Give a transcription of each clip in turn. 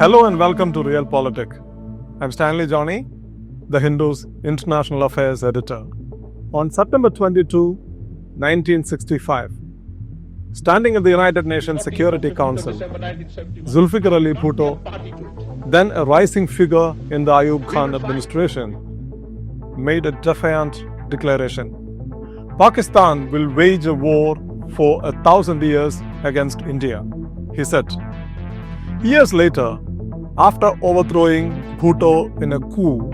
Hello and welcome to Real Politic. I'm Stanley Johnny, the Hindu's International Affairs Editor. On September 22, 1965, standing at the United Nations Security Council, Zulfikar Ali Bhutto, then a rising figure in the Ayub Khan administration, made a defiant declaration. Pakistan will wage a war for 1,000 years against India, he said. Years later, after overthrowing Bhutto in a coup,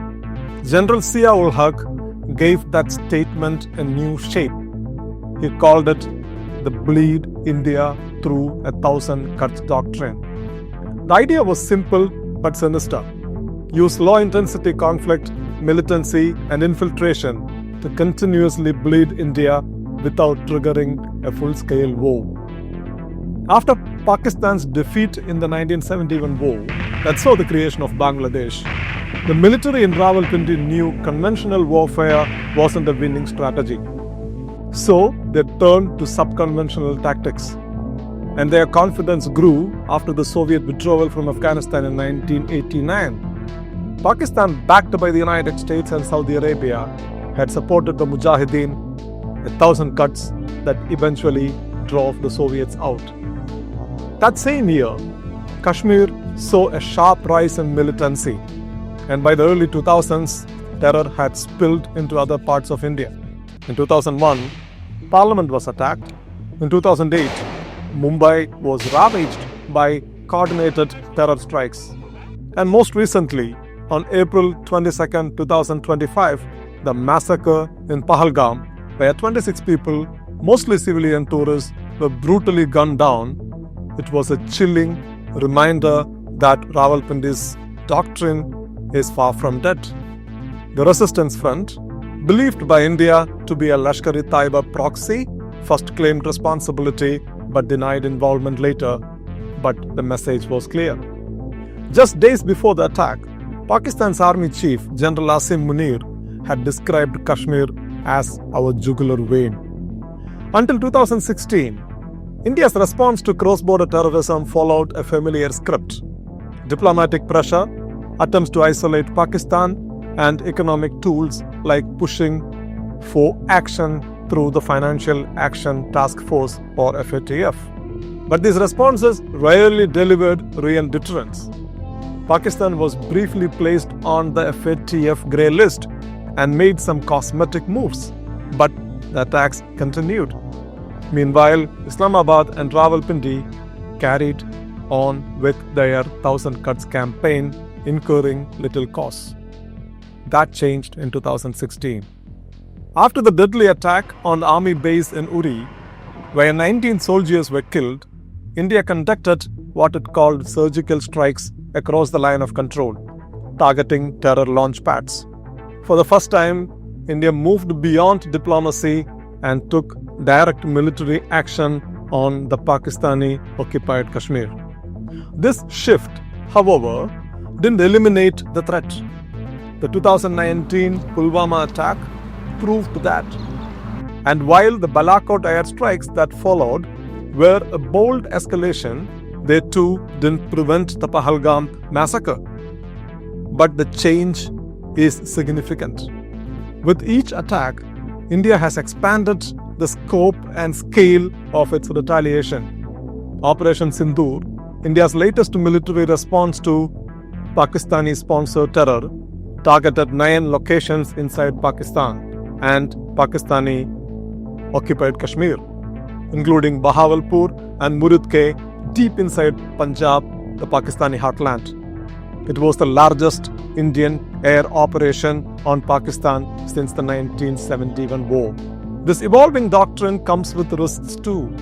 General Zia-ul-Haq gave that statement a new shape. He called it the Bleed India Through 1,000 Cuts Doctrine. The idea was simple but sinister. Use low-intensity conflict, militancy and infiltration to continuously bleed India without triggering a full-scale war. After Pakistan's defeat in the 1971 war that saw the creation of Bangladesh, the military in Rawalpindi knew conventional warfare wasn't a winning strategy. So they turned to sub-conventional tactics. And their confidence grew after the Soviet withdrawal from Afghanistan in 1989. Pakistan, backed by the United States and Saudi Arabia, had supported the Mujahideen, 1,000 cuts that eventually drove the Soviets out. That same year, Kashmir saw a sharp rise in militancy, and by the early 2000s, terror had spilled into other parts of India. In 2001, Parliament was attacked. In 2008, Mumbai was ravaged by coordinated terror strikes. And most recently, on April 22, 2025, the massacre in Pahalgam, where 26 people, mostly civilian tourists, were brutally gunned down. It was a chilling reminder that Rawalpindi's doctrine is far from dead. The Resistance Front, believed by India to be a Lashkar-e-Taiba proxy, first claimed responsibility but denied involvement later. But the message was clear. Just days before the attack, Pakistan's Army Chief General Asim Munir had described Kashmir as our jugular vein. Until 2016, India's response to cross-border terrorism followed a familiar script: diplomatic pressure, attempts to isolate Pakistan, and economic tools like pushing for action through the Financial Action Task Force or FATF. But these responses rarely delivered real deterrence. Pakistan was briefly placed on the FATF grey list and made some cosmetic moves, but the attacks continued. Meanwhile, Islamabad and Rawalpindi carried on with their 1,000 Cuts campaign, incurring little costs. That changed in 2016. After the deadly attack on the army base in Uri, where 19 soldiers were killed, India conducted what it called surgical strikes across the line of control, targeting terror launchpads. For the first time, India moved beyond diplomacy and took direct military action on the Pakistani occupied Kashmir. This shift, however, didn't eliminate the threat. The 2019 Pulwama attack proved that. And while the Balakot airstrikes that followed were a bold escalation, they too didn't prevent the Pahalgam massacre. But the change is significant. With each attack, India has expanded the scope and scale of its retaliation. Operation Sindoor, India's latest military response to Pakistani-sponsored terror, targeted 9 locations inside Pakistan and Pakistani-occupied Kashmir, including Bahawalpur and Muridke, deep inside Punjab, the Pakistani heartland. It was the largest Indian air operation on Pakistan since the 1971 war. This evolving doctrine comes with risks too.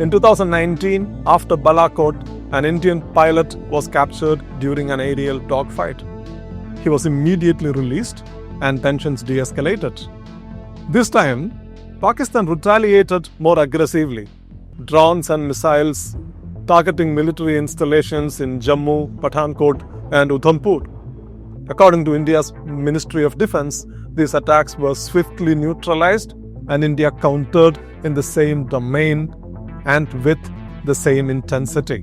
In 2019, after Balakot, an Indian pilot was captured during an aerial dogfight. He was immediately released and tensions de-escalated. This time, Pakistan retaliated more aggressively. Drones and missiles targeting military installations in Jammu, Pathankot and Udhampur. According to India's Ministry of Defence, these attacks were swiftly neutralized and India countered in the same domain and with the same intensity.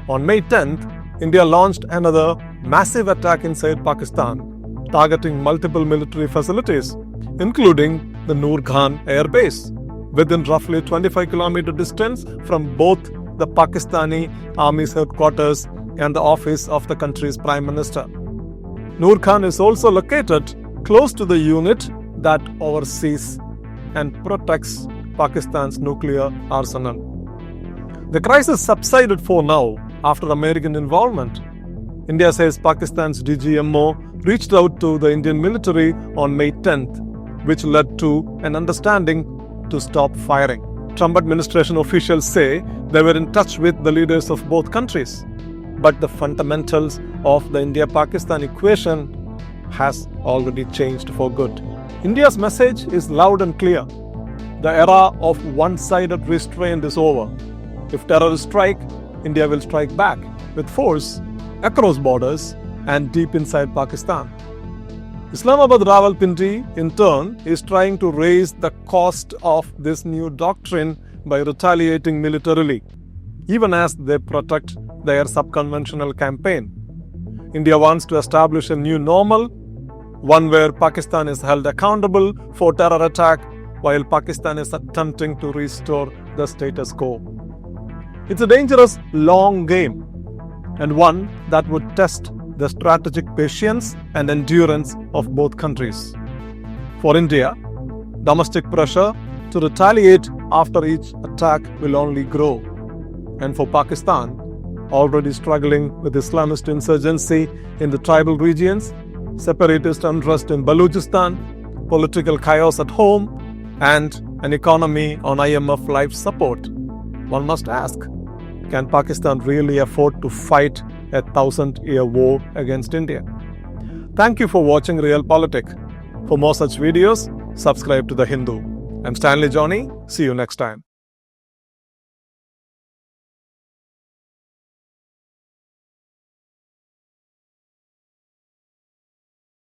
On May 10th, India launched another massive attack inside Pakistan, targeting multiple military facilities, including the Noor Khan Air Base, within roughly 25-kilometer distance from both the Pakistani Army's headquarters and the office of the country's Prime Minister. Noor Khan is also located close to the unit that oversees and protects Pakistan's nuclear arsenal. The crisis subsided for now after American involvement. India says Pakistan's DGMO reached out to the Indian military on May 10th, which led to an understanding to stop firing. Trump administration officials say they were in touch with the leaders of both countries. But the fundamentals of the India-Pakistan equation has already changed for good. India's message is loud and clear. The era of one-sided restraint is over. If terrorists strike, India will strike back with force across borders and deep inside Pakistan. Islamabad and Rawalpindi, in turn, is trying to raise the cost of this new doctrine by retaliating militarily, even as they protect their subconventional campaign. India wants to establish a new normal, one where Pakistan is held accountable for terror attack while Pakistan is attempting to restore the status quo. It's a dangerous, long game, and one that would test the strategic patience and endurance of both countries. For India, domestic pressure to retaliate after each attack will only grow. And for Pakistan, already struggling with Islamist insurgency in the tribal regions, separatist unrest in Balochistan, political chaos at home, and an economy on IMF life support, one must ask, can Pakistan really afford to fight a 1,000-year war against India? Thank you for watching Realpolitik. For more such videos, subscribe to The Hindu. I'm Stanley Johnny. See you next time.